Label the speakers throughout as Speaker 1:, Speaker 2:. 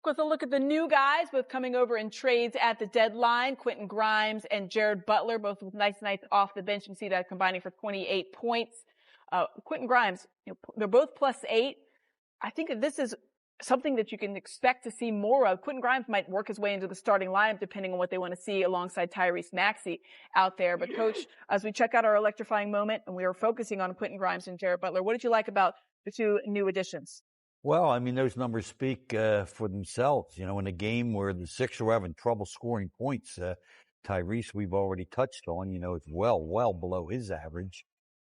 Speaker 1: With a look at the new guys, both coming over in trades at the deadline, Quentin Grimes and Jared Butler, both with nice nights off the bench. You see that combining for 28 points. Quentin Grimes, they're both +8. I think that this is something that you can expect to see more of. Quentin Grimes might work his way into the starting lineup depending on what they want to see alongside Tyrese Maxey out there. But Coach, as we check out our electrifying moment and we are focusing on Quentin Grimes and Jared Butler, what did you like about the two new additions?
Speaker 2: Well, I mean, those numbers speak for themselves. You know, in a game where the Sixers were having trouble scoring points, Tyrese, we've already touched on, is well below his average.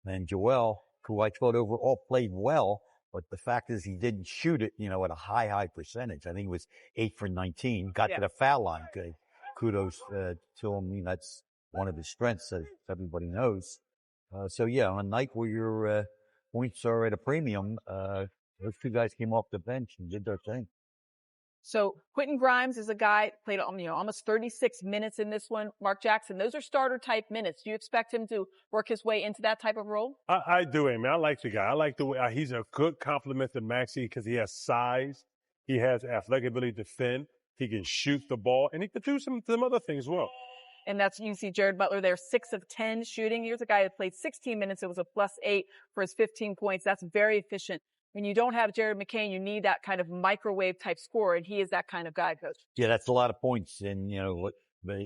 Speaker 2: And Joel, who I thought overall played well, but the fact is he didn't shoot it, at a high percentage. I think it was 8 for 19, got to the foul line. Good. Kudos to him. That's one of his strengths, as everybody knows. On a night where your points are at a premium, those two guys came off the bench and did their thing.
Speaker 1: So Quentin Grimes is a guy played almost 36 minutes in this one. Mark Jackson, those are starter type minutes. Do you expect him to work his way into that type of role?
Speaker 3: I do, Amy. I like the guy. I like the way he's a good compliment to Maxey because he has size, he has athletic ability to defend, he can shoot the ball, and he can do some other things as well.
Speaker 1: And you see Jared Butler there, 6 of 10 shooting. Here's a guy who played 16 minutes. It was a +8 for his 15 points. That's very efficient. When you don't have Jared McCain, you need that kind of microwave type scorer, and he is that kind of guy, Coach.
Speaker 2: Yeah, that's a lot of points in,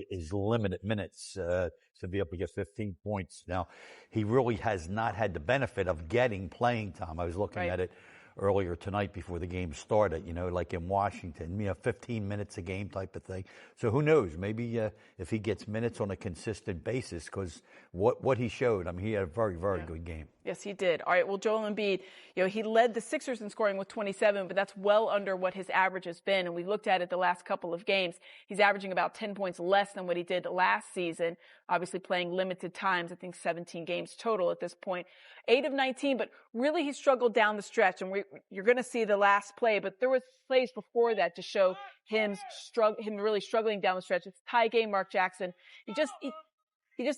Speaker 2: his limited minutes to be able to get 15 points. Now, he really has not had the benefit of getting playing time. I was looking at it earlier tonight before the game started, like in Washington, 15 minutes a game type of thing. So who knows? Maybe if he gets minutes on a consistent basis, because what he showed, he had a very, very good game.
Speaker 1: Yes, he did. All right, well, Joel Embiid, he led the Sixers in scoring with 27, but that's well under what his average has been. And we looked at it the last couple of games. He's averaging about 10 points less than what he did last season, obviously playing limited times, I think 17 games total at this point. 8 of 19, but really he struggled down the stretch. And you're going to see the last play, but there was plays before that to show him really struggling down the stretch. It's a tie game, Mark Jackson. He just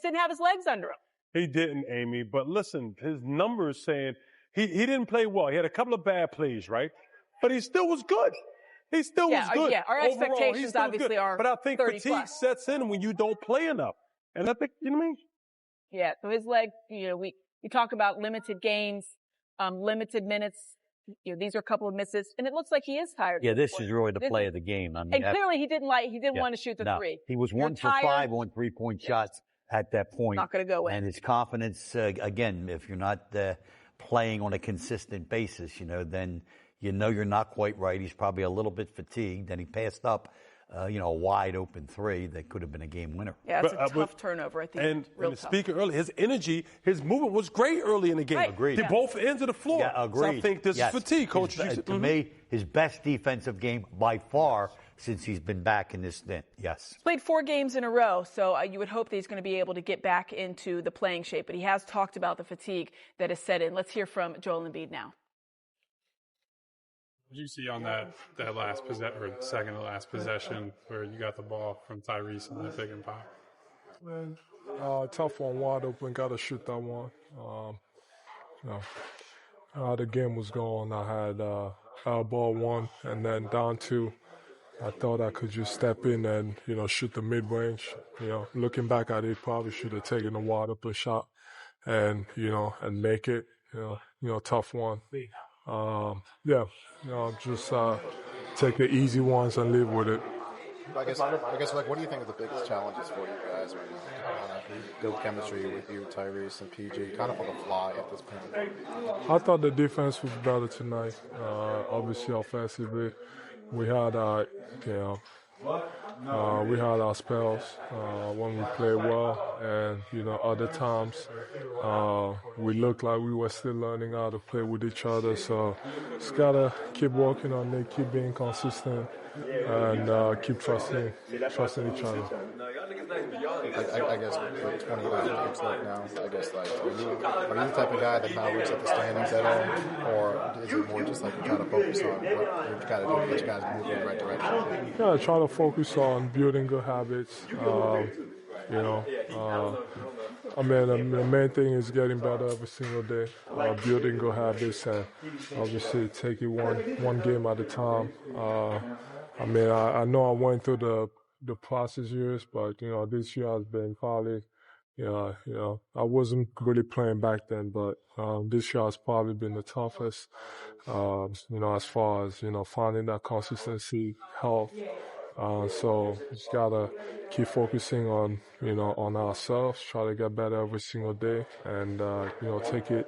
Speaker 1: didn't have his legs under him.
Speaker 3: He didn't, Amy. But listen, his numbers saying he didn't play well. He had a couple of bad plays, right? But he still was good. He still was good.
Speaker 1: Yeah, our
Speaker 3: overall,
Speaker 1: expectations obviously are 30+.
Speaker 3: But I think fatigue sets in when you don't play enough. And I think, you know what I mean?
Speaker 1: Yeah, so his leg, we talk about limited games, limited minutes. These are a couple of misses, and it looks like he is tired.
Speaker 2: Yeah, this is really the play of the game.
Speaker 1: And clearly he didn't want to shoot the three.
Speaker 2: He was 1 for 5 on 3-point shots at that point.
Speaker 1: Not going to go in.
Speaker 2: And his confidence, again, if you're not playing on a consistent basis, then you're not quite right. He's probably a little bit fatigued, and he passed up a wide open 3 that could have been a game winner.
Speaker 1: Yeah, it's a tough turnover, I think.
Speaker 3: And speaking earlier, his energy, his movement was great early in the game.
Speaker 1: Right.
Speaker 2: Agreed.
Speaker 3: Both ends of the floor.
Speaker 2: Yeah, agreed.
Speaker 3: So I think this is fatigue, Coach.
Speaker 2: To me, his best defensive game by far since he's been back in this stint. Yes.
Speaker 1: Played 4 games in a row, so you would hope that he's going to be able to get back into the playing shape. But he has talked about the fatigue that has set in. Let's hear from Joel Embiid now.
Speaker 4: What did you see on that last possession, or second to last possession, where you got the ball from Tyrese and that pick and pop?
Speaker 5: Man, tough one, wide open. Got to shoot that one. The game was going. I had ball 1 and then down 2. I thought I could just step in and shoot the mid range. Looking back at it, probably should have taken a wide open shot and and make it. Tough one. Just take the easy ones and live with it.
Speaker 6: I guess, what do you think are the biggest challenges for you guys right now? Build chemistry with you, Tyrese, and PG, kind of on the fly at this point.
Speaker 5: I thought the defense was better tonight. Obviously, offensively, we had our spells when we played well, and other times we looked like we were still learning how to play with each other. So just gotta keep working on it, keep being consistent, and keep trusting each other.
Speaker 6: I guess with 20 games left now, I guess are you the type of guy that kind of looks at the standings at all, or is it more just like you try to focus on what you got to do to get you guys moving in the right direction?
Speaker 5: Yeah, I try to focus on building good habits. The main thing is getting better every single day, building good habits, and obviously take it one game at a time. I mean, I know I went through the process years, but, you know, this year has been probably, you know, I wasn't really playing back then, but this year has probably been the toughest, you know, as far as, you know, finding that consistency, health. So just gotta keep focusing on, you know, on ourselves, try to get better every single day, and, you know, take it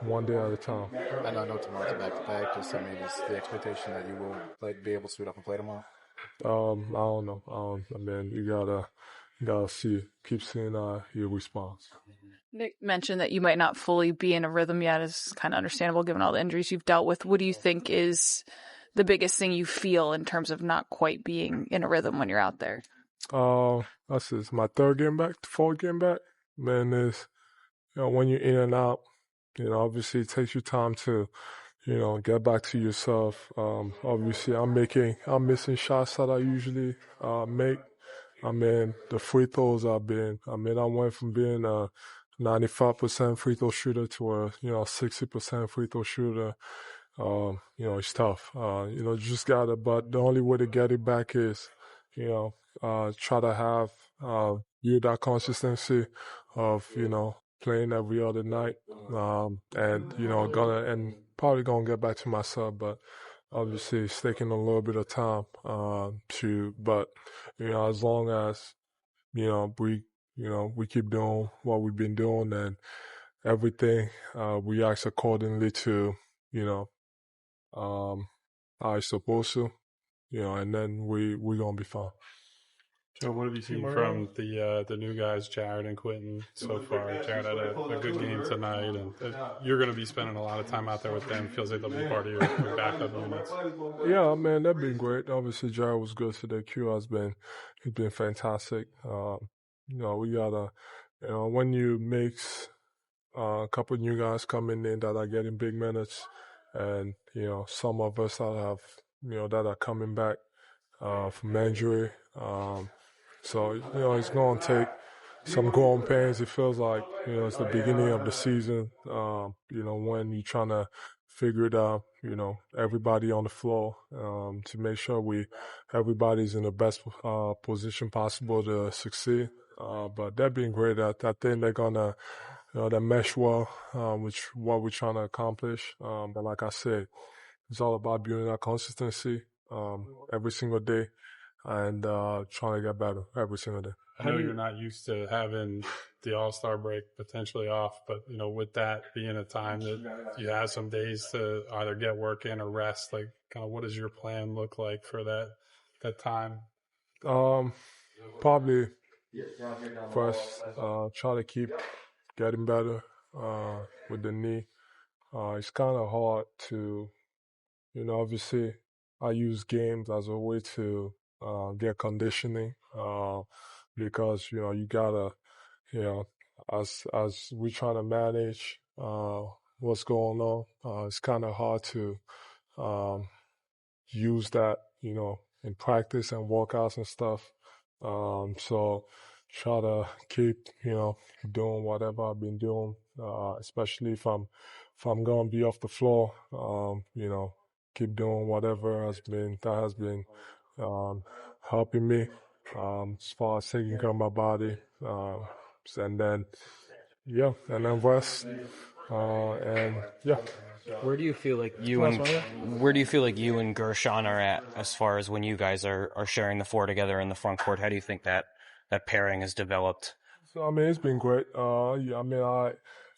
Speaker 5: one day at a time.
Speaker 6: I know tomorrow's a back-to-back. Just, I mean, is the expectation that you will be able to suit up and play tomorrow?
Speaker 5: I don't know. I mean, you gotta keep seeing your response.
Speaker 7: Nick mentioned that you might not fully be in a rhythm yet. Is kind of understandable given all the injuries you've dealt with. What do you think is the biggest thing you feel in terms of not quite being in a rhythm when you're out there?
Speaker 5: This is my fourth game back. Man, is, you know, when you're in and out, you know, obviously it takes you time to, you know, get back to yourself. Obviously I'm missing shots that I usually make. I mean, the free throws I went from being a 95% free throw shooter to a, you know, 60% free throw shooter. You know, it's tough. You know, just but the only way to get it back is, you know, try to have, that consistency of, you know, playing every other night. And, you know, probably gonna get back to myself, but obviously it's taking a little bit of time, but, you know, as long as, you know, we keep doing what we've been doing and everything, reacts accordingly to, you know, how it's supposed to, you know, and then we're gonna be fine.
Speaker 4: So what have you seen from the new guys, Jared and Quentin, so far? Jared had a good game tonight, and you're going to be spending a lot of time out there with them. Feels like they'll be part of your backup units.
Speaker 5: Yeah, man, that's been great. Obviously, Jared was good today. He's been fantastic. You know, we gotta, you know, when you mix a couple of new guys coming in that are getting big minutes, and, you know, some of us that are coming back from injury. So, you know, it's going to take some growing pains. It feels like, you know, it's the beginning of the season, you know, when you're trying to figure it out, you know, everybody on the floor, to make sure everybody's in the best position possible to succeed. But that being great, I think they're going to, you know, they mesh well, which what we're trying to accomplish. But like I said, it's all about building that consistency every single day and trying to get better every single day.
Speaker 4: I know you're not used to having the All-Star break potentially off, but, you know, with that being a time that you have some days to either get work in or rest, like, kind of what does your plan look like for that time?
Speaker 5: Probably first try to keep getting better with the knee. It's kind of hard to, you know, obviously I use games as a way to get conditioning because, you know, you gotta, you know, as we trying to manage what's going on, it's kind of hard to use that, you know, in practice and workouts and stuff. So try to keep, you know, doing whatever I've been doing, especially if I'm gonna be off the floor, you know, keep doing whatever has been helping me as far as taking care of my body, and then rest, and yeah.
Speaker 8: Where do you feel like you and Gershon are at as far as when you guys are sharing the floor together in the front court? How do you think that pairing has developed?
Speaker 5: So I mean, it's been great. Yeah, I mean,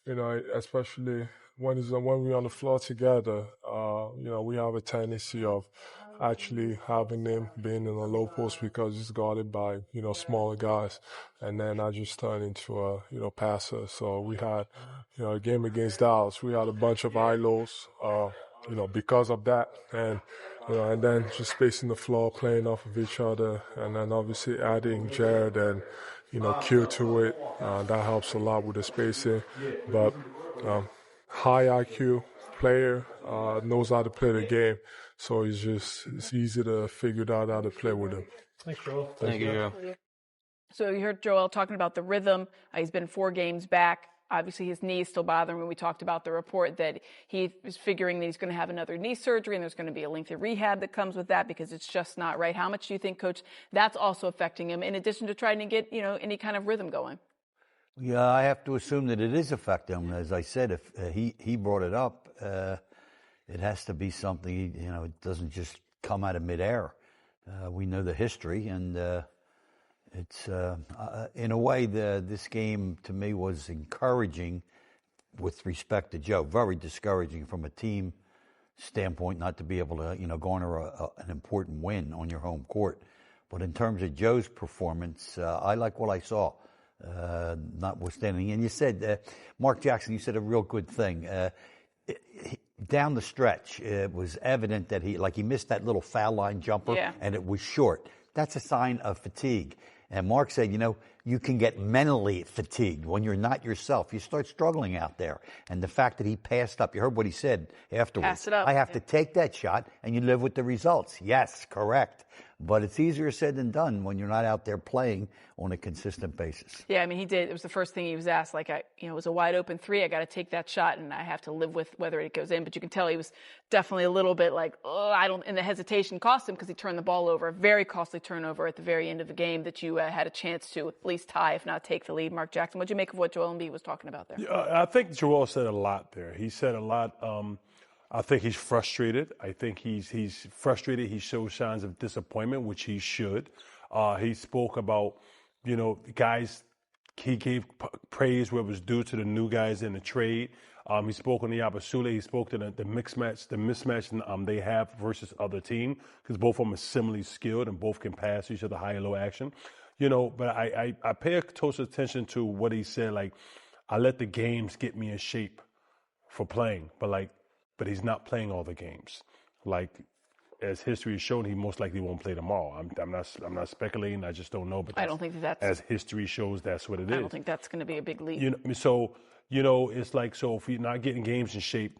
Speaker 5: you know, especially when we're on the floor together, you know, we have a tendency of actually having him being in a low post because he's guarded by, you know, smaller guys, and then I just turned into a, you know, passer. So we had, you know, a game against Dallas, we had a bunch of high lows, you know, because of that, and, you know, and then just spacing the floor, playing off of each other, and then obviously adding Jared and, you know, Q to it. That helps a lot with the spacing, but high IQ player, knows how to play the game. So it's easy to figure out how to play with him.
Speaker 4: Thanks, Joel.
Speaker 8: Thank you, Joel.
Speaker 1: So you heard Joel talking about the rhythm. He's been 4 games back. Obviously, his knee is still bothering him. We talked about the report that he is figuring that he's going to have another knee surgery, and there's going to be a lengthy rehab that comes with that because it's just not right. How much do you think, Coach, that's also affecting him in addition to trying to get, any kind of rhythm going?
Speaker 2: Yeah, I have to assume that it is affecting him. As I said, if he brought it up, it has to be something, it doesn't just come out of midair. We know the history, and it's in a way this game to me was encouraging with respect to Joe. Very discouraging from a team standpoint not to be able to garner an important win on your home court. But in terms of Joe's performance, I like what I saw. Notwithstanding, and you said Mark Jackson, you said a real good thing. Down the stretch, it was evident that he missed that little foul line jumper, and it was short. That's a sign of fatigue. And Mark said, you can get mentally fatigued when you're not yourself. You start struggling out there. And the fact that he passed up, you heard what he said afterwards.
Speaker 1: Pass it up.
Speaker 2: I have to take that shot, and you live with the results. Yes, correct. But it's easier said than done when you're not out there playing on a consistent basis.
Speaker 1: Yeah, he did. It was the first thing he was asked. It was a wide open three. I got to take that shot, and I have to live with whether it goes in. But you can tell he was definitely a little bit and the hesitation cost him because he turned the ball over. A very costly turnover at the very end of the game that you had a chance to at least tie, if not take the lead. Mark Jackson, what did you make of what Joel Embiid was talking about there?
Speaker 3: I think Joel said a lot there. He said a lot. I think he's frustrated. I think he's frustrated. He shows signs of disappointment, which he should. He spoke about, guys. He gave praise where it was due to the new guys in the trade. He spoke on the opportunity. He spoke to the mismatch they have versus other team because both of them are similarly skilled and both can pass each other high and low action. But I pay close attention to what he said. I let the games get me in shape for playing, but he's not playing all the games. As history has shown, he most likely won't play tomorrow. I'm not speculating. I just don't know. But
Speaker 1: I don't think that's
Speaker 3: as history shows. That's what it is.
Speaker 1: I don't think that's going to be a big leap.
Speaker 3: It's so if you're not getting games in shape,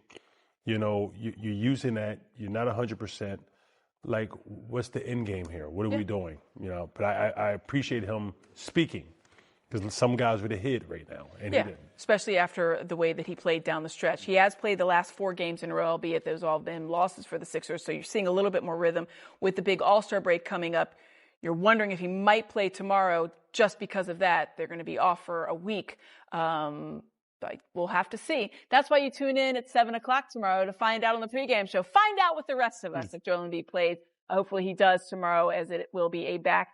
Speaker 3: you're using that. You're not 100%. What's the end game here? What are we doing? But I appreciate him speaking. Because some guys would have hit right now, and he didn't.
Speaker 1: Especially after the way that he played down the stretch. He has played the last 4 games in a row, albeit those all been losses for the Sixers, so you're seeing a little bit more rhythm. With the big All-Star break coming up, you're wondering if he might play tomorrow just because of that. They're going to be off for a week. But we'll have to see. That's why you tune in at 7 o'clock tomorrow to find out on the pregame show. Find out with the rest of us if Joel Embiid plays. Hopefully he does tomorrow, as it will be a back